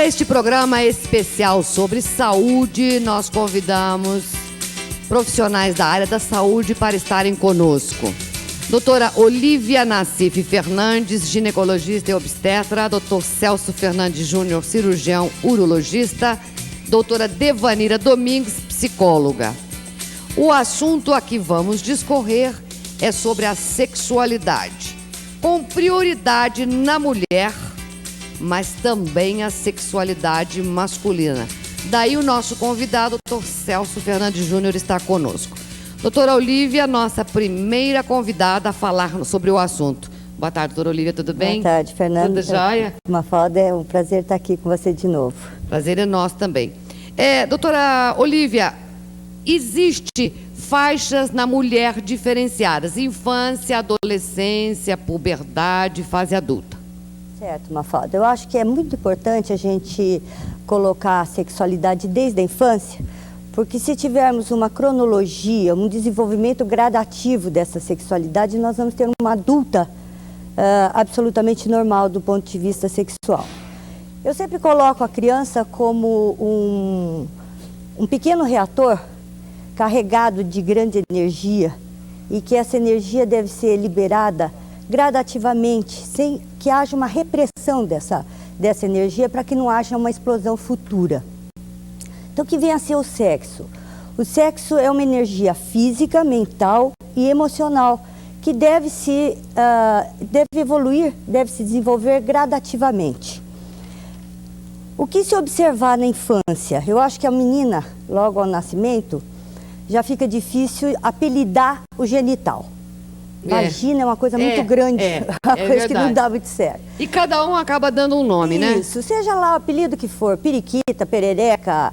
Para este programa especial sobre saúde, nós convidamos profissionais da área da saúde para estarem conosco. Doutora Olívia Nassif Fernandes, ginecologista e obstetra. Doutor Celso Fernandes Júnior, cirurgião urologista. Doutora Devanira Domingues, psicóloga. O assunto a que vamos discorrer é sobre a sexualidade, com prioridade na mulher, mas também a sexualidade masculina. Daí o nosso convidado, doutor Celso Fernandes Júnior, está conosco. Doutora Olívia, nossa primeira convidada a falar sobre o assunto. Boa tarde, doutora Olívia, tudo bem? Boa tarde, Fernanda. Tudo jóia? Mafalda, é um prazer estar aqui com você de novo. Prazer é nosso também. Doutora Olívia, existe faixas na mulher diferenciadas: infância, adolescência, puberdade, fase adulta. Certo, Mafalda. Eu acho que é muito importante a gente colocar a sexualidade desde a infância, porque se tivermos uma cronologia, um desenvolvimento gradativo dessa sexualidade, nós vamos ter uma adulta absolutamente normal do ponto de vista sexual. Eu sempre coloco a criança como um pequeno reator carregado de grande energia, e que essa energia deve ser liberada gradativamente, sem que haja uma repressão dessa energia, para que não haja uma explosão futura. Então, o que vem a ser o sexo? O sexo é uma energia física, mental e emocional, que deve evoluir, deve se desenvolver gradativamente. O que se observar na infância? Eu acho que a menina, logo ao nascimento, já fica difícil apelidar o genital. Vagina é uma coisa muito grande, uma coisa verdade, que não dá muito certo. E cada um acaba dando um nome, né? Isso, seja lá o apelido que for, periquita, perereca,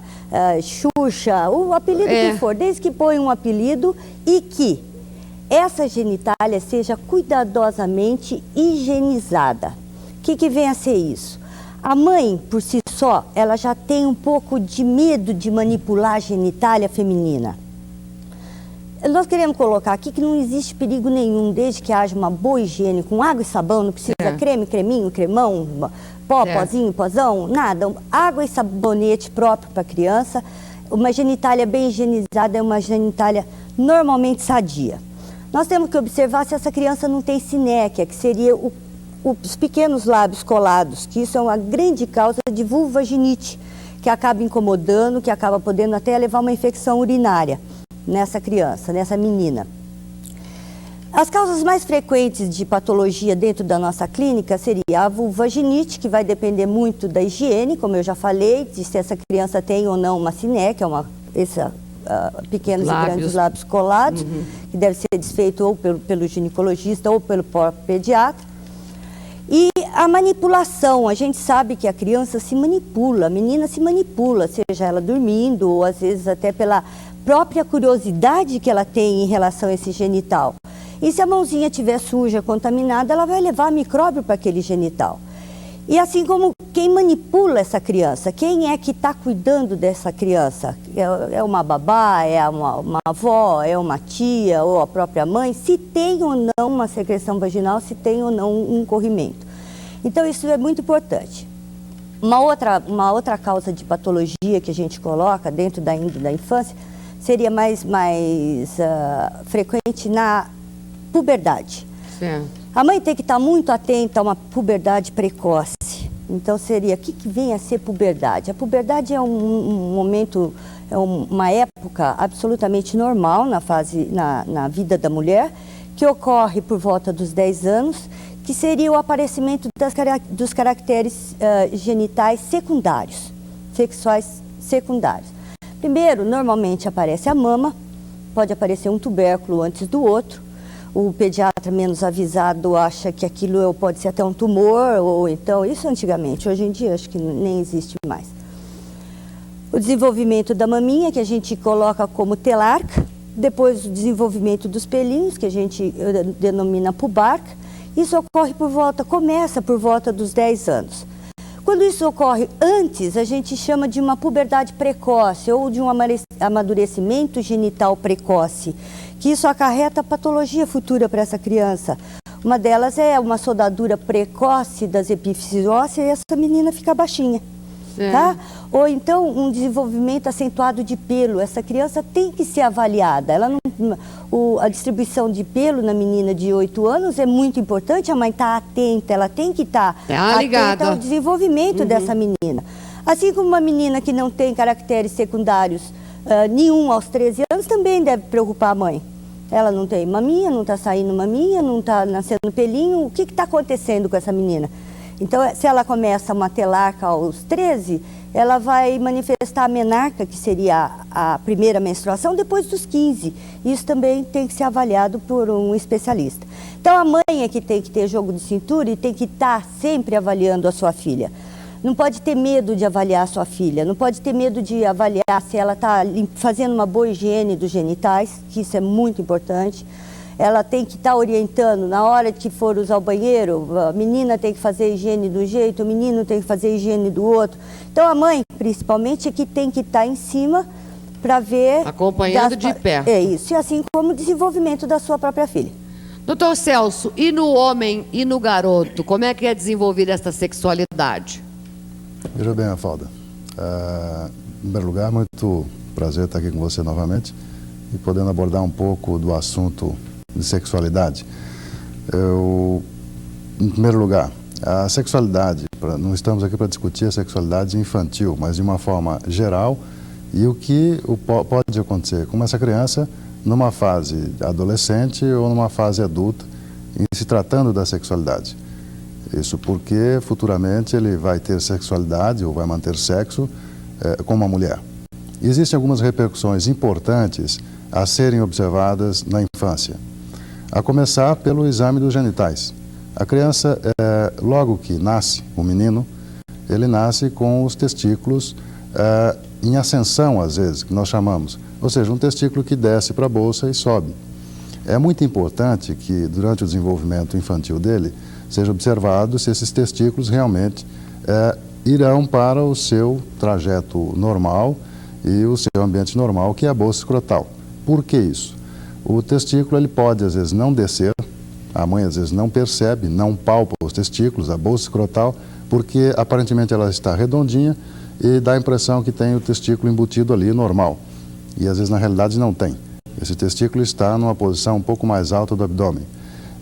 xuxa, o apelido que for, desde que põe um apelido e que essa genitália seja cuidadosamente higienizada. O que vem a ser isso? A mãe, por si só, ela já tem um pouco de medo de manipular a genitália feminina. Nós queremos colocar aqui que não existe perigo nenhum, desde que haja uma boa higiene, com água e sabão, não precisa creme, creminho, cremão, pó, pozinho, pozão, nada. Água e sabonete próprio para a criança. Uma genitália bem higienizada é uma genitália normalmente sadia. Nós temos que observar se essa criança não tem sinéquia, que seria os pequenos lábios colados, que isso é uma grande causa de vulvaginite, que acaba incomodando, que acaba podendo até levar uma infecção urinária nessa criança, nessa menina. As causas mais frequentes de patologia dentro da nossa clínica seria a vulvaginite, que vai depender muito da higiene, como eu já falei, de se essa criança tem ou não uma sinéquia, pequenos e grandes lábios colados, que deve ser desfeito ou pelo ginecologista ou pelo próprio pediatra. E a manipulação, a gente sabe que a criança se manipula, a menina se manipula, seja ela dormindo ou às vezes até pela própria curiosidade que ela tem em relação a esse genital. E se a mãozinha estiver suja, contaminada, ela vai levar micróbio para aquele genital. E assim como quem manipula essa criança, quem é que está cuidando dessa criança? É uma babá, é uma avó, é uma tia ou a própria mãe? Se tem ou não uma secreção vaginal, se tem ou não um corrimento. Então isso é muito importante. Uma outra causa de patologia que a gente coloca dentro da infância seria mais frequente na puberdade. Sim. A mãe tem que estar muito atenta a uma puberdade precoce. Então seria, o que vem a ser puberdade? A puberdade é um momento, é uma época absolutamente normal na vida da mulher, que ocorre por volta dos 10 anos, que seria o aparecimento dos caracteres genitais secundários, sexuais secundários. Primeiro, normalmente aparece a mama, pode aparecer um tubérculo antes do outro. O pediatra menos avisado acha que aquilo pode ser até um tumor, ou então, isso antigamente, hoje em dia acho que nem existe mais. O desenvolvimento da maminha, que a gente coloca como telarca, depois o desenvolvimento dos pelinhos, que a gente denomina pubarca. Isso começa por volta dos 10 anos. Quando isso ocorre antes, a gente chama de uma puberdade precoce ou de um amadurecimento genital precoce, que isso acarreta patologia futura para essa criança. Uma delas é uma soldadura precoce das epífises ósseas e essa menina fica baixinha. tá? Ou então um desenvolvimento acentuado de pelo. Essa criança tem que ser avaliada. Ela não, a distribuição de pelo na menina de 8 anos é muito importante, a mãe está atenta, ela tem que estar atenta ao desenvolvimento dessa menina. Assim como uma menina que não tem caracteres secundários nenhum aos 13 anos, também deve preocupar a mãe. Ela não tem maminha, não está saindo maminha, não está nascendo pelinho, o que está acontecendo com essa menina? Então, se ela começa uma telarca aos 13, ela vai manifestar a menarca, que seria a primeira menstruação, depois dos 15. Isso também tem que ser avaliado por um especialista. Então, a mãe é que tem que ter jogo de cintura e tem que estar sempre avaliando a sua filha. Não pode ter medo de avaliar a sua filha, não pode ter medo de avaliar se ela está fazendo uma boa higiene dos genitais, que isso é muito importante. Ela tem que estar orientando, na hora que for usar o banheiro, a menina tem que fazer a higiene de um jeito, o menino tem que fazer a higiene do outro. Então a mãe, principalmente, é que tem que estar em cima para ver... Acompanhando de perto. É isso, e assim como o desenvolvimento da sua própria filha. Doutor Celso, e no homem e no garoto, como é que é desenvolvida essa sexualidade? Veja bem, Mafalda. Em primeiro lugar, muito prazer estar aqui com você novamente e podendo abordar um pouco do assunto de sexualidade. Em primeiro lugar, a sexualidade, não estamos aqui para discutir a sexualidade infantil, mas de uma forma geral e o que pode acontecer com essa criança numa fase adolescente ou numa fase adulta, em se tratando da sexualidade. Isso porque futuramente ele vai ter sexualidade ou vai manter sexo com uma mulher. Existem algumas repercussões importantes a serem observadas na infância. A começar pelo exame dos genitais. A criança, logo que nasce, o menino, ele nasce com os testículos em ascensão, às vezes, que nós chamamos. Ou seja, um testículo que desce para a bolsa e sobe. É muito importante que, durante o desenvolvimento infantil dele, seja observado se esses testículos realmente irão para o seu trajeto normal e o seu ambiente normal, que é a bolsa escrotal. Por que isso? O testículo ele pode, às vezes, não descer, a mãe, às vezes, não percebe, não palpa os testículos, a bolsa escrotal, porque, aparentemente, ela está redondinha e dá a impressão que tem o testículo embutido ali, normal. E, às vezes, na realidade, não tem. Esse testículo está numa posição um pouco mais alta do abdômen.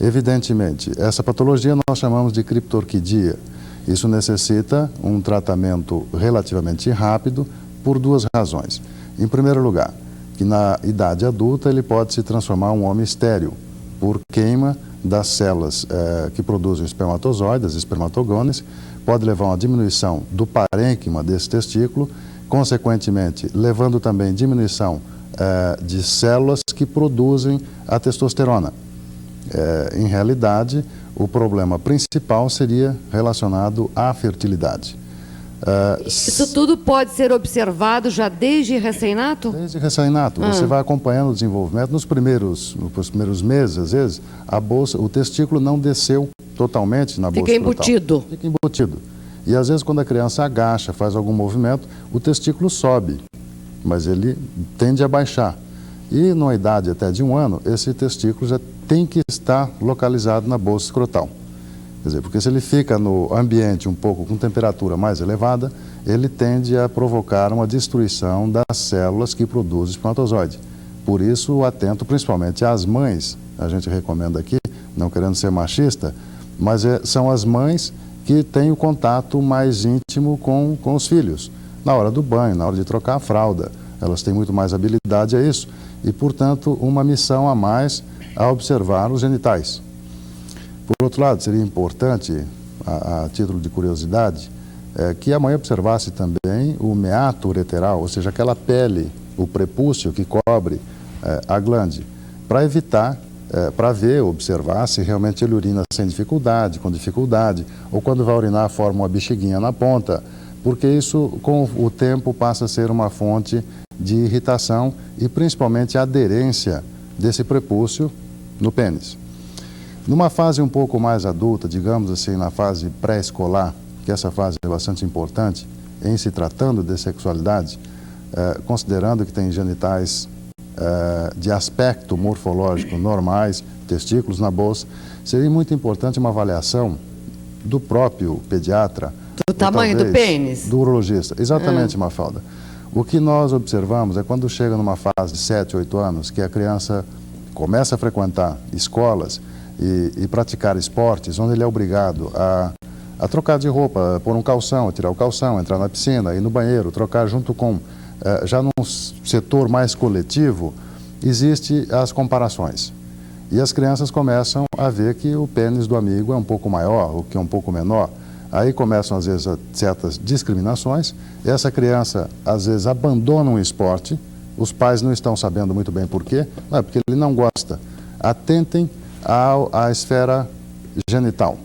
Evidentemente, essa patologia nós chamamos de criptorquidia. Isso necessita um tratamento relativamente rápido por duas razões. Em primeiro lugar, que na idade adulta ele pode se transformar em um homem estéril por queima das células que produzem espermatozoides, espermatogones, pode levar a uma diminuição do parênquima desse testículo, consequentemente levando também diminuição de células que produzem a testosterona. Em realidade, o problema principal seria relacionado à fertilidade. Isso tudo pode ser observado já desde recém-nato? Desde recém-nato. Você vai acompanhando o desenvolvimento. Nos primeiros meses, às vezes, o testículo não desceu totalmente na bolsa Fica embutido. Fica embutido. E às vezes, quando a criança agacha, faz algum movimento, o testículo sobe, mas ele tende a baixar. E, numa idade até de 1 ano, esse testículo já tem que estar localizado na bolsa escrotal. Quer dizer, porque se ele fica no ambiente um pouco com temperatura mais elevada, ele tende a provocar uma destruição das células que produzem espermatozoide. Por isso, atento principalmente às mães, a gente recomenda aqui, não querendo ser machista, mas são as mães que têm o contato mais íntimo com os filhos. Na hora do banho, na hora de trocar a fralda, elas têm muito mais habilidade a isso e, portanto, uma missão a mais a observar os genitais. Por outro lado, seria importante, a título de curiosidade, que a mãe observasse também o meato ureteral, ou seja, aquela pele, o prepúcio que cobre a glande, para evitar, para ver, observar se realmente ele urina sem dificuldade, com dificuldade, ou quando vai urinar forma uma bexiguinha na ponta, porque isso, com o tempo, passa a ser uma fonte de irritação e principalmente a aderência desse prepúcio no pênis. Numa fase um pouco mais adulta, digamos assim, na fase pré-escolar, que essa fase é bastante importante, em se tratando de sexualidade, considerando que tem genitais de aspecto morfológico normais, testículos na bolsa, seria muito importante uma avaliação do próprio pediatra Do tamanho do pênis? Do urologista. Exatamente, Mafalda. O que nós observamos é quando chega numa fase de 7, 8 anos, que a criança começa a frequentar escolas e praticar esportes, onde ele é obrigado a trocar de roupa, pôr um calção, tirar o calção, entrar na piscina, ir no banheiro, trocar junto com, já num setor mais coletivo, existem as comparações. E as crianças começam a ver que o pênis do amigo é um pouco maior, o que é um pouco menor. Aí começam, às vezes, certas discriminações. Essa criança, às vezes, abandona um esporte. Os pais não estão sabendo muito bem por quê. Não, é porque ele não gosta. Atentem à esfera genital.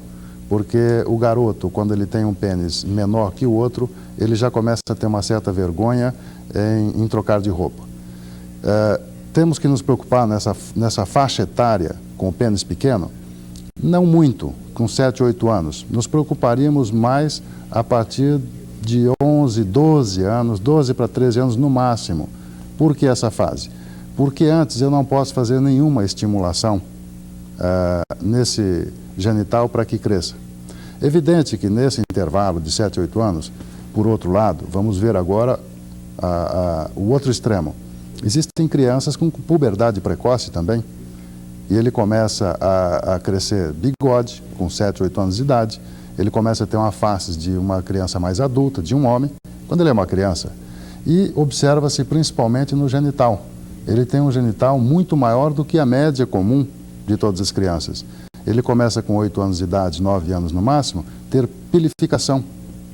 Porque o garoto, quando ele tem um pênis menor que o outro, ele já começa a ter uma certa vergonha em trocar de roupa. Temos que nos preocupar nessa faixa etária com o pênis pequeno? Não muito, com 7, 8 anos. Nos preocuparíamos mais a partir de 11, 12 anos, 12 para 13 anos no máximo. Por que essa fase? Porque antes eu não posso fazer nenhuma estimulação nesse genital para que cresça. Evidente que nesse intervalo de 7, 8 anos, por outro lado, vamos ver agora o outro extremo. Existem crianças com puberdade precoce também, e ele começa a crescer bigode com 7, 8 anos de idade, ele começa a ter uma face de uma criança mais adulta, de um homem, quando ele é uma criança. E observa-se principalmente no genital. Ele tem um genital muito maior do que a média comum de todas as crianças. Ele começa com 8 anos de idade, 9 anos no máximo, ter pilificação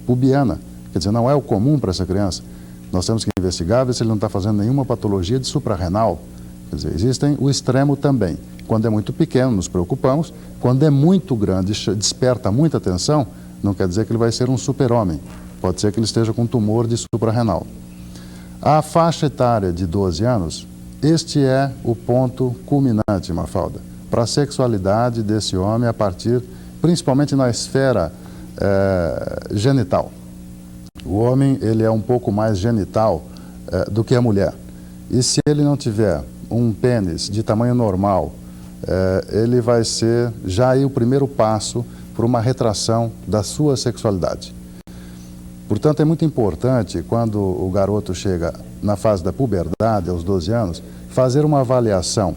pubiana. Quer dizer, não é o comum para essa criança. Nós temos que investigar, ver se ele não está fazendo nenhuma patologia de suprarrenal. Quer dizer, existem o extremo também. Quando é muito pequeno, nos preocupamos. Quando é muito grande, desperta muita atenção, não quer dizer que ele vai ser um super-homem. Pode ser que ele esteja com tumor de suprarrenal. A faixa etária de 12 anos, este é o ponto culminante, Mafalda, para a sexualidade desse homem a partir, principalmente na esfera genital. O homem, ele é um pouco mais genital do que a mulher. E se ele não tiver um pênis de tamanho normal, ele vai ser já aí o primeiro passo para uma retração da sua sexualidade. Portanto, é muito importante, quando o garoto chega na fase da puberdade, aos 12 anos, fazer uma avaliação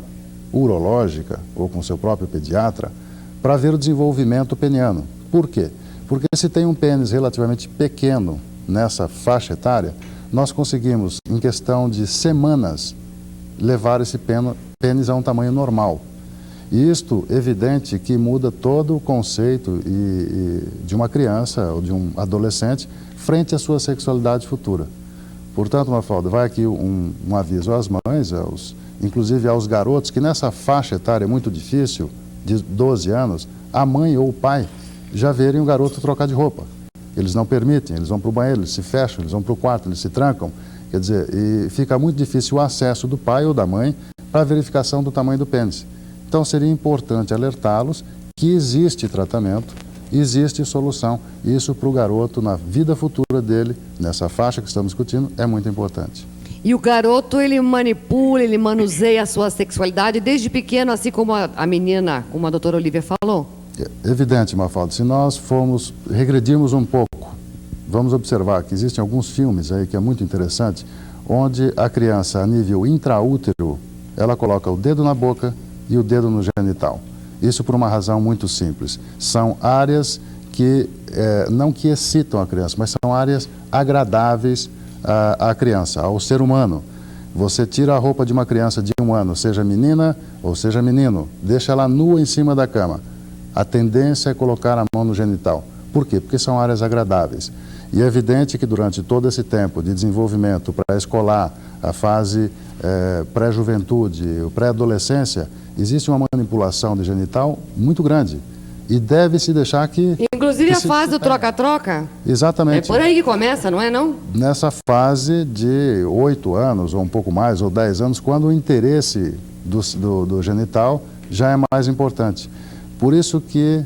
urológica ou com seu próprio pediatra para ver o desenvolvimento peniano. Por quê? Porque se tem um pênis relativamente pequeno nessa faixa etária, nós conseguimos, em questão de semanas, levar esse pênis a um tamanho normal. E isto, evidente, que muda todo o conceito de uma criança ou de um adolescente frente à sua sexualidade futura. Portanto, Mafalda, vai aqui um aviso às mães, inclusive aos garotos, que nessa faixa etária muito difícil, de 12 anos, a mãe ou o pai já verem o garoto trocar de roupa. Eles não permitem, eles vão para o banheiro, eles se fecham, eles vão para o quarto, eles se trancam. Quer dizer, e fica muito difícil o acesso do pai ou da mãe para a verificação do tamanho do pênis. Então, seria importante alertá-los que existe tratamento, existe solução. Isso para o garoto, na vida futura dele, nessa faixa que estamos discutindo, é muito importante. E o garoto, ele manipula, ele manuseia a sua sexualidade desde pequeno, assim como a menina, como a doutora Olivia falou? É evidente, Mafalda, se nós regredirmos um pouco, vamos observar que existem alguns filmes aí que é muito interessante, onde a criança, a nível intraútero, ela coloca o dedo na boca e o dedo no genital. Isso por uma razão muito simples. São áreas que, não que excitam a criança, mas são áreas agradáveis à criança, ao ser humano. Você tira a roupa de uma criança de 1 ano, seja menina ou seja menino, deixa ela nua em cima da cama. A tendência é colocar a mão no genital. Por quê? Porque são áreas agradáveis. E é evidente que durante todo esse tempo de desenvolvimento pré-escolar, a fase pré-juventude, pré-adolescência, existe uma manipulação de genital muito grande. E deve-se deixar que... Inclusive a fase do troca-troca? Exatamente. É por aí que começa, não é não? Nessa fase de 8 anos, ou um pouco mais, ou 10 anos, quando o interesse do genital já é mais importante. Por isso que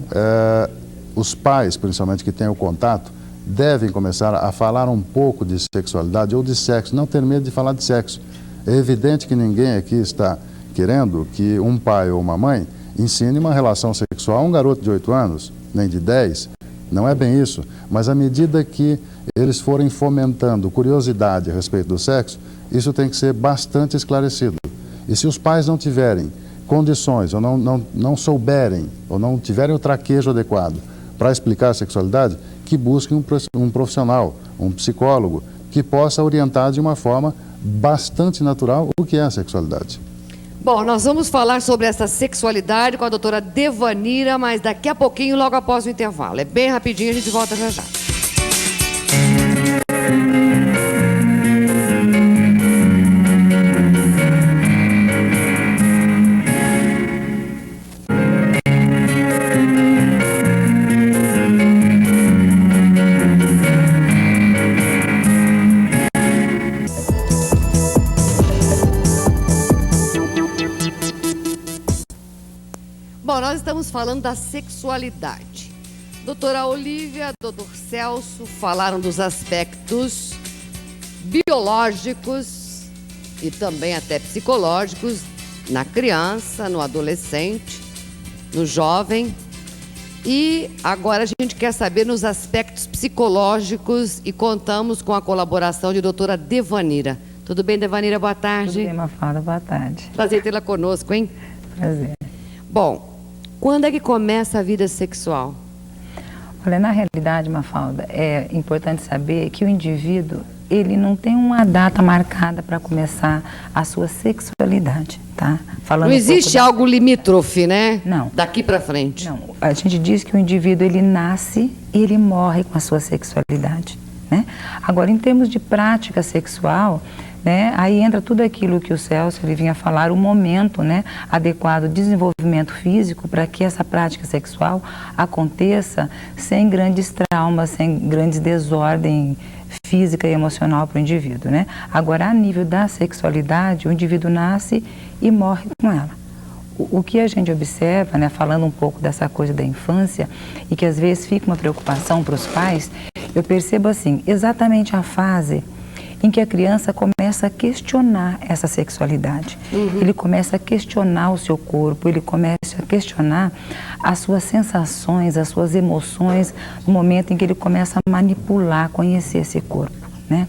os pais, principalmente que têm o contato, devem começar a falar um pouco de sexualidade ou de sexo, não ter medo de falar de sexo. É evidente que ninguém aqui está querendo que um pai ou uma mãe ensine uma relação sexual a um garoto de 8 anos, nem de 10, Não é bem isso, mas à medida que eles forem fomentando curiosidade a respeito do sexo, isso tem que ser bastante esclarecido. E se os pais não tiverem condições, ou não souberem, ou não tiverem o traquejo adequado para explicar a sexualidade, que busquem um profissional, um psicólogo, que possa orientar de uma forma bastante natural o que é a sexualidade. Bom, nós vamos falar sobre essa sexualidade com a doutora Devanira, mas daqui a pouquinho, logo após o intervalo. É bem rapidinho, a gente volta já já. Bom, nós estamos falando da sexualidade. Doutora Olívia, doutor Celso falaram dos aspectos biológicos e também até psicológicos na criança, no adolescente, no jovem. E agora a gente quer saber nos aspectos psicológicos e contamos com a colaboração de doutora Devanira. Tudo bem, Devanira? Boa tarde. Tudo bem, Mafalda. Boa tarde. Prazer tê-la conosco, hein? Prazer. Bom, quando é que começa a vida sexual? Olha, na realidade, Mafalda, é importante saber que o indivíduo, ele não tem uma data marcada para começar a sua sexualidade, tá? Falando não existe algo limítrofe, né? Não. Daqui para frente. Não. A gente diz que o indivíduo, ele nasce e ele morre com a sua sexualidade, né? Agora, em termos de prática sexual, né, aí entra tudo aquilo que o Celso ele vinha falar, o momento, né, adequado de desenvolvimento físico para que essa prática sexual aconteça sem grandes traumas, sem grandes desordem física e emocional para o indivíduo, né? Agora, a nível da sexualidade, o indivíduo nasce e morre com ela. O que a gente observa, né, falando um pouco dessa coisa da infância, e que às vezes fica uma preocupação para os pais, eu percebo assim, exatamente a fase em que a criança começa a questionar essa sexualidade. Ele começa a questionar o seu corpo, ele começa a questionar as suas sensações, as suas emoções, no momento em que ele começa a manipular, conhecer esse corpo, né?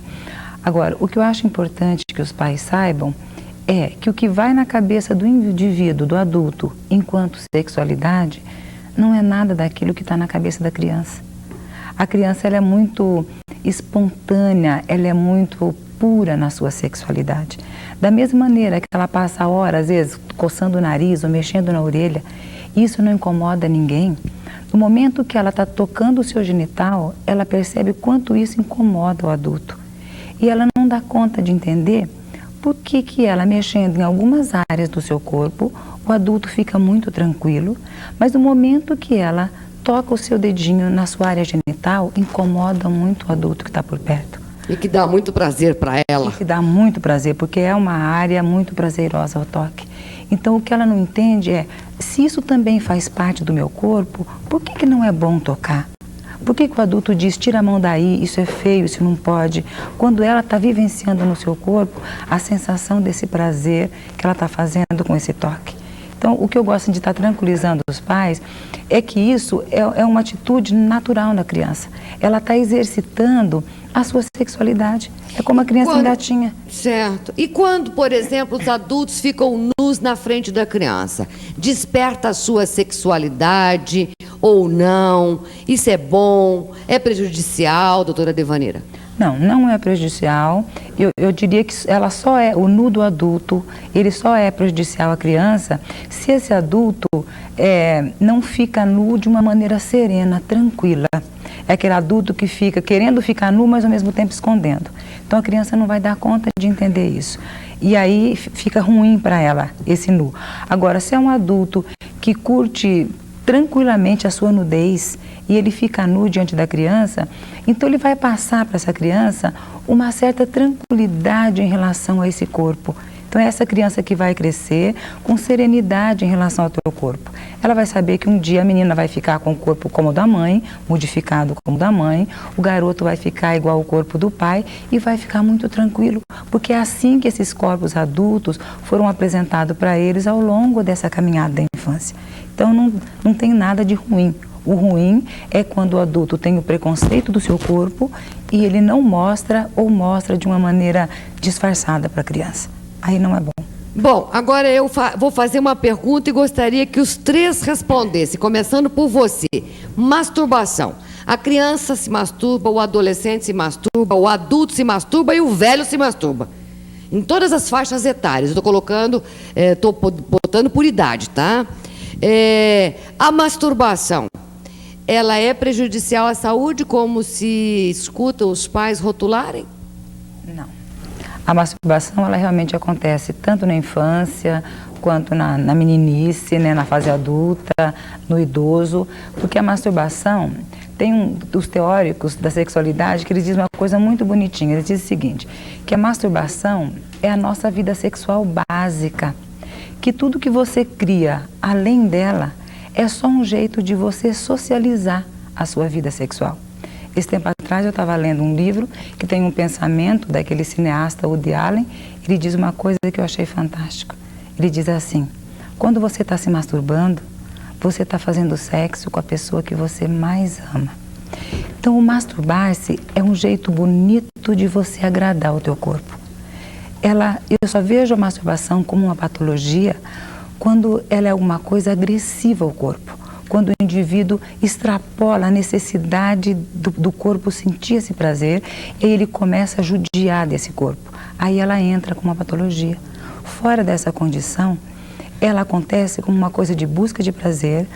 Agora, o que eu acho importante que os pais saibam é que o que vai na cabeça do indivíduo, do adulto, enquanto sexualidade, não é nada daquilo que está na cabeça da criança. A criança, ela é muito espontânea, ela é muito pura na sua sexualidade. Da mesma maneira que ela passa horas, às vezes, coçando o nariz ou mexendo na orelha, isso não incomoda ninguém. No momento que ela está tocando o seu genital, ela percebe quanto isso incomoda o adulto. E ela não dá conta de entender por que ela, mexendo em algumas áreas do seu corpo, o adulto fica muito tranquilo, mas no momento que ela toca o seu dedinho na sua área genital, incomoda muito o adulto que está por perto. E que dá muito prazer para ela. E que dá muito prazer, porque é uma área muito prazerosa ao toque. Então, o que ela não entende é, se isso também faz parte do meu corpo, por que não é bom tocar? Por que o adulto diz, tira a mão daí, isso é feio, isso não pode? Quando ela está vivenciando no seu corpo a sensação desse prazer que ela está fazendo com esse toque. Então, o que eu gosto de estar tranquilizando os pais é que isso é uma atitude natural na criança. Ela está exercitando a sua sexualidade. É como a criança engatinha. Certo. E quando, por exemplo, os adultos ficam nus na frente da criança? Desperta a sua sexualidade ou não? Isso é bom? É prejudicial, doutora Devanira? Não, não é prejudicial. Eu diria que ela só é, o nu do adulto, ele só é prejudicial à criança se esse adulto não fica nu de uma maneira serena, tranquila. É aquele adulto que fica querendo ficar nu, mas ao mesmo tempo escondendo. Então a criança não vai dar conta de entender isso. E aí fica ruim para ela esse nu. Agora, se é um adulto que curte tranquilamente a sua nudez e ele fica nu diante da criança, então ele vai passar para essa criança uma certa tranquilidade em relação a esse corpo. Então é essa criança que vai crescer com serenidade em relação ao teu corpo. Ela vai saber que um dia a menina vai ficar com o corpo como o da mãe, modificado como o da mãe, o garoto vai ficar igual ao corpo do pai e vai ficar muito tranquilo, porque é assim que esses corpos adultos foram apresentados para eles ao longo dessa caminhada da infância. Então não tem nada de ruim. O ruim é quando o adulto tem o preconceito do seu corpo e ele não mostra ou mostra de uma maneira disfarçada para a criança. Aí não é bom. Bom, agora eu vou fazer uma pergunta e gostaria que os três respondessem, começando por você. Masturbação. A criança se masturba, o adolescente se masturba, o adulto se masturba e o velho se masturba. Em todas as faixas etárias. Eu estou botando por idade, tá? A masturbação, ela é prejudicial à saúde, como se escutam os pais rotularem? Não. A masturbação, ela realmente acontece tanto na infância, quanto na meninice, né, na fase adulta, no idoso, porque a masturbação, tem dos teóricos da sexualidade que eles dizem uma coisa muito bonitinha, eles dizem o seguinte, que a masturbação é a nossa vida sexual básica, que tudo que você cria além dela é só um jeito de você socializar a sua vida sexual. Esse tempo atrás eu estava lendo um livro que tem um pensamento daquele cineasta Woody Allen, ele diz uma coisa que eu achei fantástica. Ele diz assim, quando você está se masturbando, você está fazendo sexo com a pessoa que você mais ama. Então o masturbar-se é um jeito bonito de você agradar o teu corpo. Eu só vejo a masturbação como uma patologia quando ela é alguma coisa agressiva ao corpo. Quando o indivíduo extrapola a necessidade do corpo sentir esse prazer e ele começa a judiar desse corpo. Aí ela entra como uma patologia. Fora dessa condição, ela acontece como uma coisa de busca de prazer,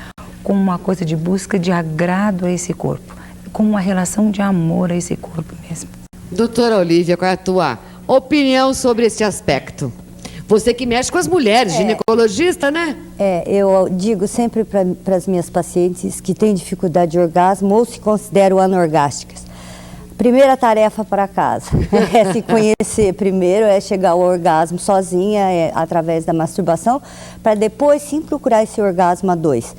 como uma coisa de busca de agrado a esse corpo, como uma relação de amor a esse corpo mesmo. Doutora Olívia, qual é a tua opinião sobre esse aspecto? Você que mexe com as mulheres, ginecologista, né? Eu digo sempre para as minhas pacientes que têm dificuldade de orgasmo ou se consideram anorgásticas. Primeira tarefa para casa é se conhecer primeiro, é chegar ao orgasmo sozinha, através da masturbação, para depois sim procurar esse orgasmo a dois.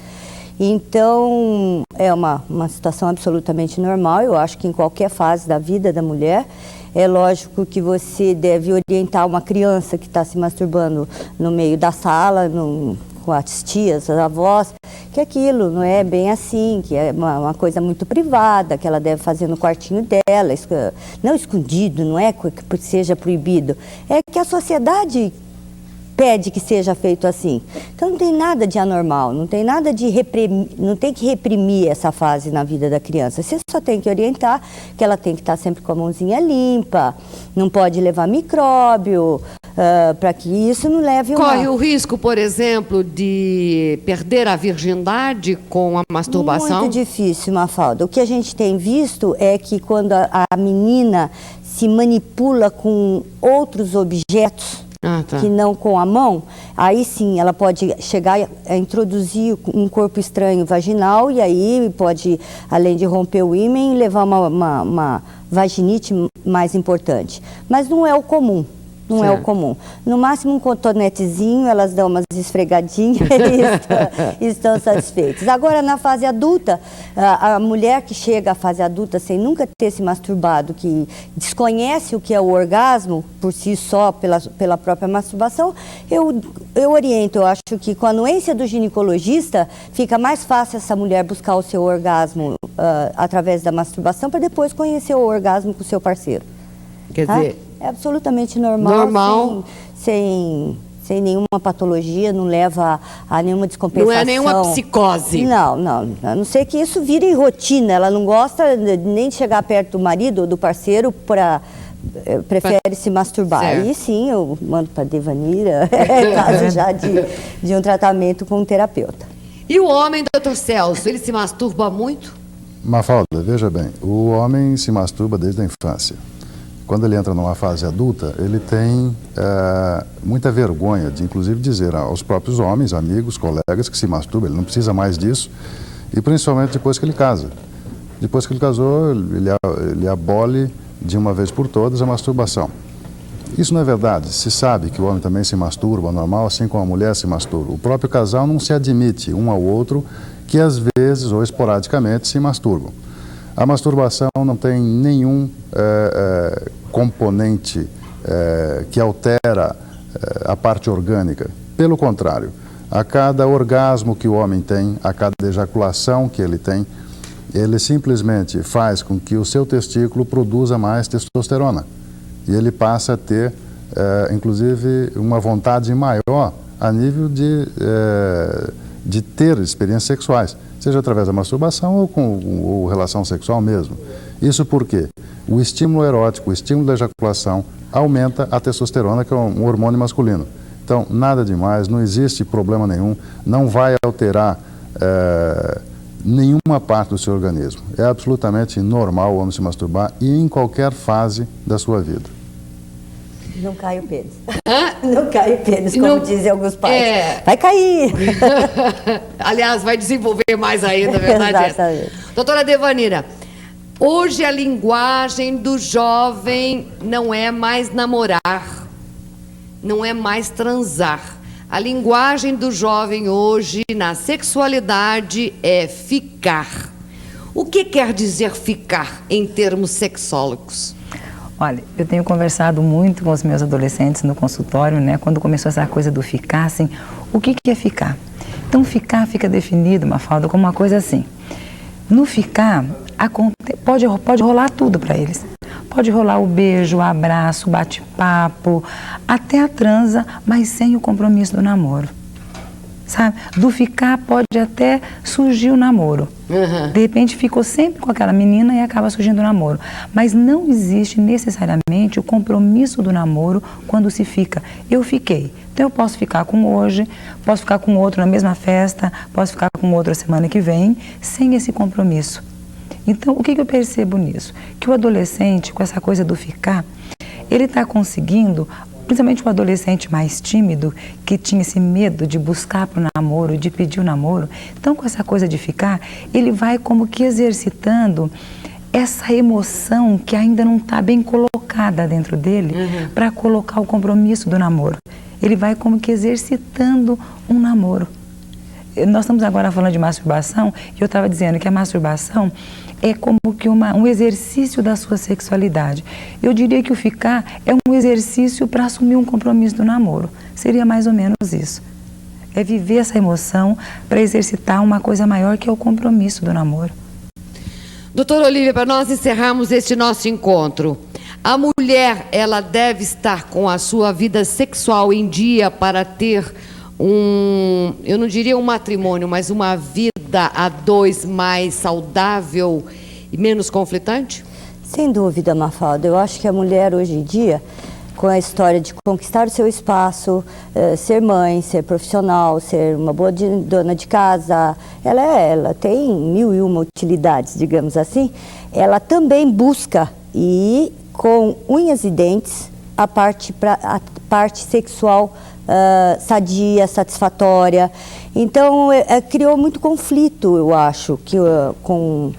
Então, é uma situação absolutamente normal, eu acho que em qualquer fase da vida da mulher. É lógico que você deve orientar uma criança que está se masturbando no meio da sala, com as tias, as avós, que aquilo não é bem assim, que é uma coisa muito privada, que ela deve fazer no quartinho dela, não escondido, não é que seja proibido, é que a sociedade pede que seja feito assim. Então não tem nada de anormal, não tem nada de não tem que reprimir essa fase na vida da criança. Você só tem que orientar que ela tem que estar sempre com a mãozinha limpa, não pode levar micróbio, para que isso não leve Corre o risco, por exemplo, de perder a virgindade com a masturbação? Muito difícil, Mafalda. O que a gente tem visto é que quando a menina se manipula com outros objetos, que não com a mão, aí sim ela pode chegar a introduzir um corpo estranho vaginal e aí pode, além de romper o ímen, levar uma vaginite mais importante. Mas não é o comum. Não é o comum. No máximo um cotonetezinho, elas dão umas esfregadinhas e estão satisfeitas. Agora, na fase adulta, a mulher que chega à fase adulta sem nunca ter se masturbado, que desconhece o que é o orgasmo por si só, pela própria masturbação, eu oriento, eu acho que com a anuência do ginecologista, fica mais fácil essa mulher buscar o seu orgasmo através da masturbação para depois conhecer o orgasmo com o seu parceiro. Quer dizer... É absolutamente normal. Sem nenhuma patologia, não leva a nenhuma descompensação. Não é nenhuma psicose. Não. A não ser que isso vire rotina. Ela não gosta nem de chegar perto do marido ou do parceiro prefere se masturbar. Certo. Aí sim, eu mando para a Devanira, caso já de um tratamento com um terapeuta. E o homem, doutor Celso, ele se masturba muito? Mafalda, veja bem, o homem se masturba desde a infância. Quando ele entra numa fase adulta, ele tem muita vergonha de, inclusive, dizer aos próprios homens, amigos, colegas, que se masturba, ele não precisa mais disso, e principalmente depois que ele casa. Depois que ele casou, ele abole de uma vez por todas a masturbação. Isso não é verdade. Se sabe que o homem também se masturba, normal, assim como a mulher se masturba. O próprio casal não se admite um ao outro que, às vezes, ou esporadicamente, se masturbam. A masturbação não tem nenhum componente que altera a parte orgânica. Pelo contrário, A cada orgasmo que o homem tem, a cada ejaculação que ele tem, ele simplesmente faz com que o seu testículo produza mais testosterona. E ele passa a ter, inclusive, uma vontade maior a nível de ter experiências sexuais, seja através da masturbação ou relação sexual mesmo. Isso porque o estímulo erótico, o estímulo da ejaculação, aumenta a testosterona, que é um hormônio masculino. Então, nada demais, não existe problema nenhum, não vai alterar nenhuma parte do seu organismo. É absolutamente normal o homem se masturbar e em qualquer fase da sua vida. Não cai o pênis. Não cai o pênis, como dizem alguns pais. Vai cair. Aliás, vai desenvolver mais ainda, verdade? Exatamente. Doutora Devanira, hoje a linguagem do jovem não é mais namorar, não é mais transar. A linguagem do jovem hoje na sexualidade é ficar. O que quer dizer ficar em termos sexólogos? Olha, eu tenho conversado muito com os meus adolescentes no consultório, né? Quando começou essa coisa do ficar, assim, o que é ficar? Então, ficar fica definido, Mafalda, como uma coisa assim. No ficar, pode rolar tudo para eles. Pode rolar o beijo, o abraço, o bate-papo, até a transa, mas sem o compromisso do namoro. Sabe? Do ficar pode até surgir o namoro. De repente ficou sempre com aquela menina e acaba surgindo o namoro. Mas não existe necessariamente o compromisso do namoro quando se fica. Eu fiquei. Então eu posso ficar com hoje, posso ficar com outro na mesma festa, posso ficar com outro a semana que vem, sem esse compromisso. Então, o que eu percebo nisso? Que o adolescente, com essa coisa do ficar, ele está conseguindo, principalmente o adolescente mais tímido, que tinha esse medo de buscar para o namoro, de pedir o namoro. Então, com essa coisa de ficar, ele vai como que exercitando essa emoção que ainda não está bem colocada dentro dele para colocar o compromisso do namoro. Ele vai como que exercitando um namoro. Nós estamos agora falando de masturbação e eu estava dizendo que a masturbação é como que um exercício da sua sexualidade. Eu diria que o ficar é um exercício para assumir um compromisso do namoro. Seria mais ou menos isso. É viver essa emoção para exercitar uma coisa maior que é o compromisso do namoro. Doutora Olívia, para nós encerrarmos este nosso encontro, a mulher, ela deve estar com a sua vida sexual em dia para ter eu não diria um matrimônio, mas uma vida a dois mais saudável e menos conflitante? Sem dúvida, Mafalda. Eu acho que a mulher hoje em dia, com a história de conquistar o seu espaço, ser mãe, ser profissional, ser uma boa dona de casa, ela tem 1001 utilidades, digamos assim. Ela também busca, e com unhas e dentes, a parte sexual sadia, satisfatória. Então, criou muito conflito, eu acho, que com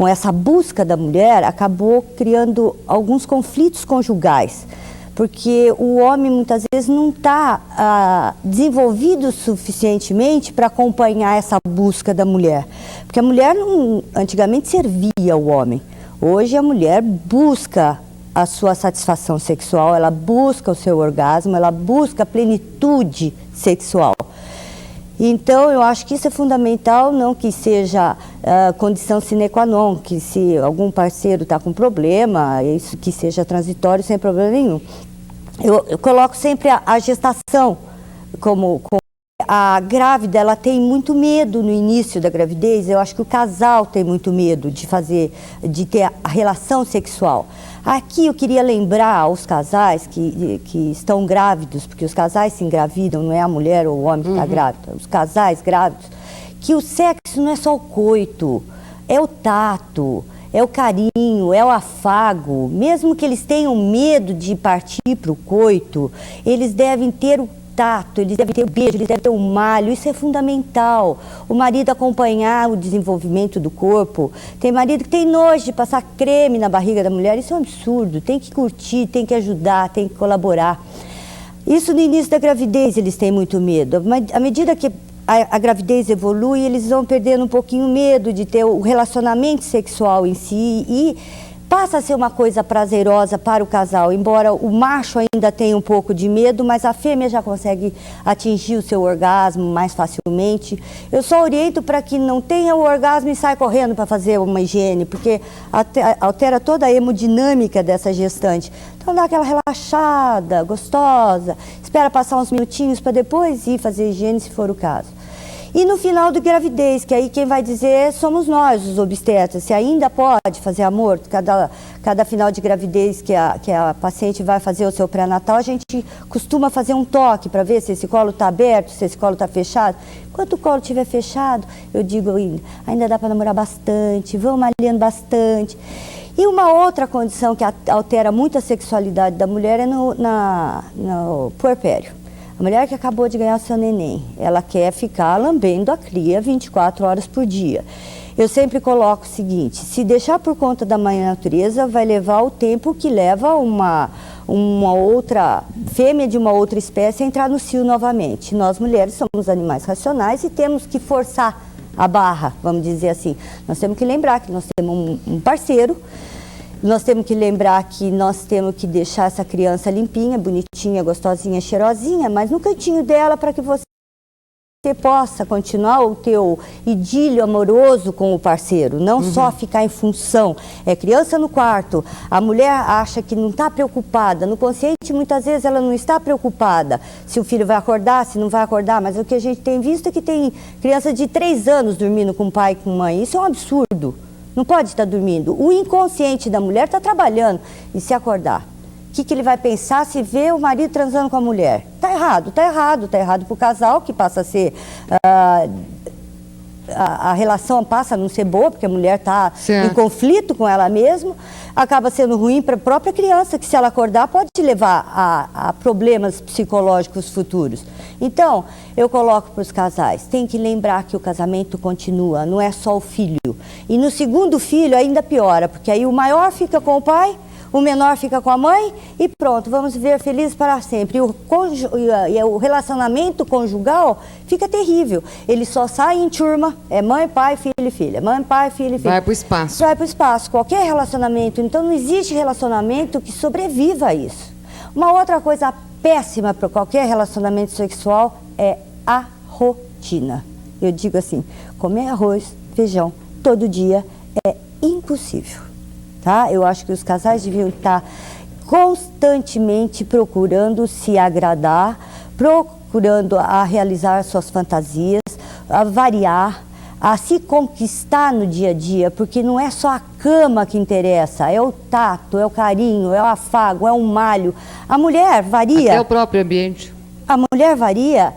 essa busca da mulher, acabou criando alguns conflitos conjugais, porque o homem muitas vezes não está desenvolvido suficientemente para acompanhar essa busca da mulher, porque a mulher antigamente servia o homem. Hoje a mulher busca a sua satisfação sexual, ela busca o seu orgasmo, ela busca a plenitude sexual. Então, eu acho que isso é fundamental, não que seja condição sine qua non, que se algum parceiro está com problema, isso que seja transitório sem problema nenhum. Eu coloco sempre a gestação como a grávida, ela tem muito medo no início da gravidez. Eu acho que o casal tem muito medo de ter a relação sexual. Aqui eu queria lembrar aos casais que estão grávidos, porque os casais se engravidam, não é a mulher ou o homem que está grávido, os casais grávidos, que o sexo não é só o coito, é o tato, é o carinho, é o afago. Mesmo que eles tenham medo de partir para o coito, eles devem ter o tato, eles devem ter o beijo, eles devem ter o malho, isso é fundamental. O marido acompanhar o desenvolvimento do corpo. Tem marido que tem nojo de passar creme na barriga da mulher, isso é um absurdo. Tem que curtir, tem que ajudar, tem que colaborar. Isso no início da gravidez eles têm muito medo. Mas à medida que a gravidez evolui, eles vão perdendo um pouquinho o medo de ter o relacionamento sexual em si e passa a ser uma coisa prazerosa para o casal, embora o macho ainda tenha um pouco de medo, mas a fêmea já consegue atingir o seu orgasmo mais facilmente. Eu só oriento para que não tenha o orgasmo e saia correndo para fazer uma higiene, porque altera toda a hemodinâmica dessa gestante. Então dá aquela relaxada, gostosa, espera passar uns minutinhos para depois ir fazer higiene, se for o caso. E no final da gravidez, que aí quem vai dizer somos nós, os obstetras, se ainda pode fazer amor, cada final de gravidez que a paciente vai fazer o seu pré-natal, a gente costuma fazer um toque para ver se esse colo está aberto, se esse colo está fechado. Enquanto o colo estiver fechado, eu digo ainda dá para namorar bastante, vão malhando bastante. E uma outra condição que altera muito a sexualidade da mulher é no puerpério. A mulher que acabou de ganhar o seu neném, ela quer ficar lambendo a cria 24 horas por dia. Eu sempre coloco o seguinte, se deixar por conta da mãe natureza, vai levar o tempo que leva uma outra fêmea de uma outra espécie a entrar no cio novamente. Nós mulheres somos animais racionais e temos que forçar a barra, vamos dizer assim. Nós temos que lembrar que nós temos um parceiro, nós temos que lembrar que nós temos que deixar essa criança limpinha, bonitinha, gostosinha, cheirosinha, mas no cantinho dela para que você possa continuar o teu idílio amoroso com o parceiro, não só ficar em função. É criança no quarto, a mulher acha que não está preocupada, no consciente muitas vezes ela não está preocupada se o filho vai acordar, se não vai acordar, mas o que a gente tem visto é que tem criança de 3 anos dormindo com o pai e com a mãe, isso é um absurdo. Não pode estar dormindo. O inconsciente da mulher está trabalhando. E se acordar? O que ele vai pensar se vê o marido transando com a mulher? Está errado, está errado. Está errado para o casal, que passa a ser... a relação passa a não ser boa, porque a mulher está em conflito com ela mesma. Acaba sendo ruim para a própria criança, que se ela acordar pode te levar a problemas psicológicos futuros. Então, eu coloco para os casais, tem que lembrar que o casamento continua, não é só o filho. E no segundo filho ainda piora, porque aí o maior fica com o pai, o menor fica com a mãe e pronto, vamos viver felizes para sempre. E o relacionamento conjugal fica terrível. Ele só sai em turma, é mãe, pai, filho e filha. Mãe, pai, filho e filha. Vai para o espaço. Vai para o espaço. Qualquer relacionamento. Então não existe relacionamento que sobreviva a isso. Uma outra coisa péssima para qualquer relacionamento sexual é a rotina. Eu digo assim, comer arroz, feijão todo dia é impossível. Tá? Eu acho que os casais deviam estar constantemente procurando se agradar, procurando a realizar suas fantasias, a variar, a se conquistar no dia a dia, porque não é só a cama que interessa, é o tato, é o carinho, é o afago, é o malho. A mulher varia... Até o próprio ambiente. A mulher varia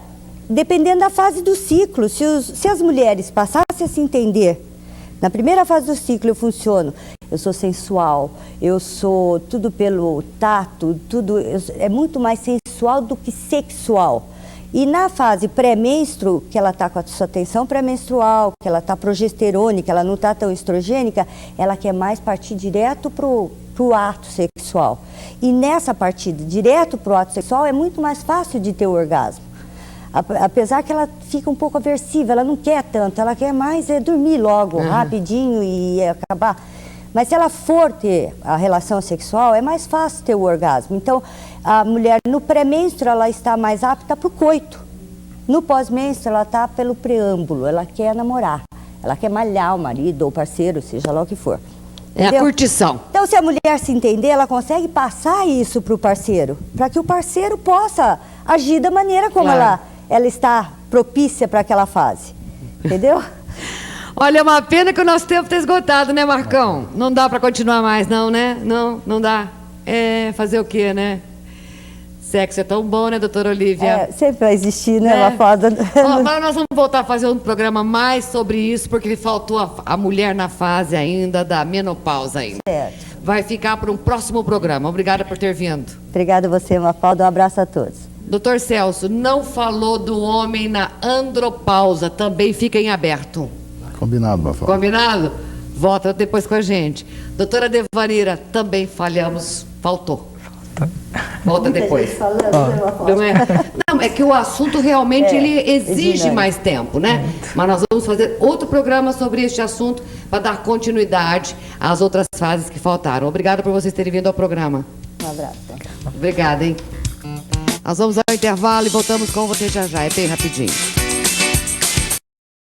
dependendo da fase do ciclo. Se as mulheres passassem a se entender, na primeira fase do ciclo eu funciono, eu sou sensual, eu sou tudo pelo tato, é muito mais sensual do que sexual. E na fase pré-menstru, que ela está com a sua tensão pré-menstrual, que ela está progesterônica, ela não está tão estrogênica, ela quer mais partir direto para o ato sexual. E nessa partida direto para o ato sexual é muito mais fácil de ter o orgasmo. Apesar que ela fica um pouco aversiva, ela não quer tanto, ela quer mais dormir logo, rapidinho e acabar. Mas se ela for ter a relação sexual, é mais fácil ter o orgasmo. Então, a mulher no pré-menstru, ela está mais apta para o coito. No pós-menstru, ela está pelo preâmbulo, ela quer namorar, ela quer malhar o marido ou parceiro, seja lá o que for. É a curtição. Então, se a mulher se entender, ela consegue passar isso para o parceiro, para que o parceiro possa agir da maneira como ela está propícia para aquela fase. Entendeu? Olha, é uma pena que o nosso tempo está esgotado, né, Marcão? Não dá para continuar mais, não, né? Não dá. É fazer o quê, né? Sexo é tão bom, né, doutora Olívia? Sempre vai existir, né, Mafalda? Mas nós vamos voltar a fazer um programa mais sobre isso, porque faltou a mulher na fase ainda da menopausa ainda. Certo. Vai ficar para um próximo programa. Obrigada por ter vindo. Obrigada a você, Mafalda. Um abraço a todos. Doutor Celso, não falou do homem na andropausa. Também fica em aberto. Combinado, Mafalda. Combinado? Volta depois com a gente. Doutora Devanira, também falhamos. Faltou. Volta depois. Falando, não é? Não, é que o assunto realmente ele exige dinâmico. mais tempo, né? Mas nós vamos fazer outro programa sobre este assunto para dar continuidade às outras fases que faltaram. Obrigada por vocês terem vindo ao programa. Um abraço. Obrigada, hein? Nós vamos ao intervalo e voltamos com você já já. É bem rapidinho.